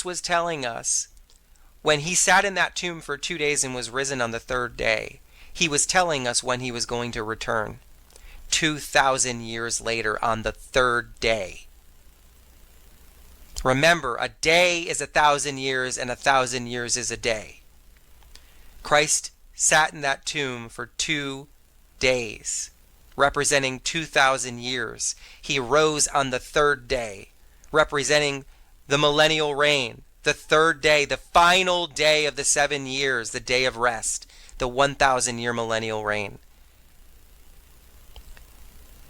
was telling us when he sat in that tomb for 2 days and was risen on the third day. He was telling us when he was going to return. 2,000 years later on the third day. Remember, a day is 1,000 years and 1,000 years is a day. Christ sat in that tomb for 2 days, representing 2,000 years. He rose on the third day, representing the millennial reign. The third day, the final day of the 7 years, the day of rest, the 1,000-year millennial reign.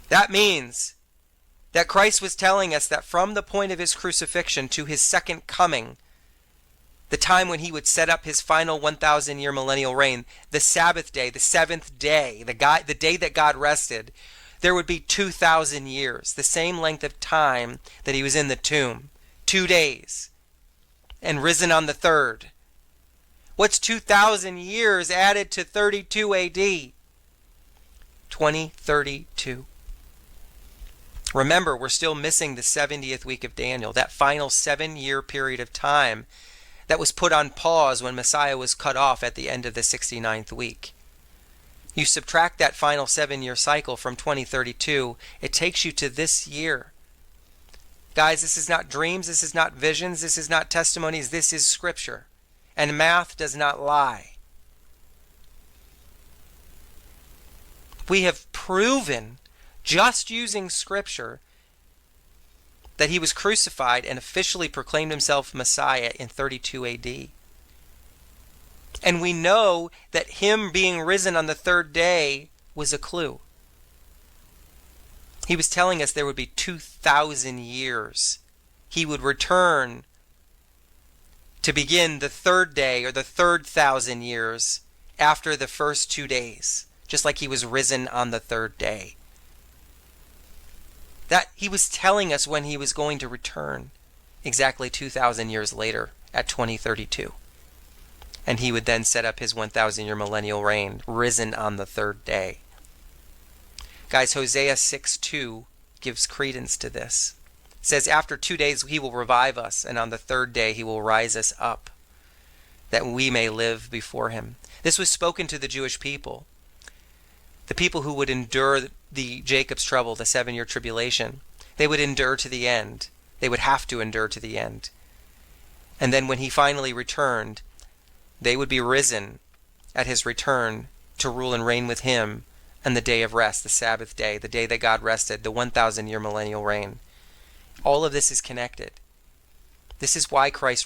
That means that Christ was telling us that from the point of his crucifixion to his second coming, the time when he would set up his final 1,000-year millennial reign, the Sabbath day, the seventh day, the day that God rested, there would be 2,000 years, the same length of time that he was in the tomb. 2 days, and risen on the third. What's 2,000 years added to 32 AD? 2032. Remember, we're still missing the 70th week of Daniel, that final 7-year period of time that was put on pause when Messiah was cut off at the end of the 69th week. You subtract that final 7-year cycle from 2032, it takes you to this year. Guys, this is not dreams, this is not visions, this is not testimonies, this is Scripture. And math does not lie. We have proven, just using Scripture, that he was crucified and officially proclaimed himself Messiah in 32 AD. And we know that him being risen on the third day was a clue. He was telling us there would be 2,000 years. He would return to begin the third day, or the third 1,000 years, after the first 2 days, just like he was risen on the third day. That he was telling us when he was going to return, exactly 2,000 years later at 2032. And he would then set up his 1,000-year millennial reign, risen on the third day. Guys, Hosea 6:2 gives credence to this. It says, after 2 days he will revive us, and on the third day he will rise us up, that we may live before him. This was spoken to the Jewish people, the people who would endure the Jacob's trouble, the 7-year tribulation. They would endure to the end. They would have to endure to the end. And then when he finally returned, they would be risen at his return to rule and reign with him on the day of rest, the Sabbath day, the day that God rested, the 1,000-year millennial reign. All of this is connected. This is why Christ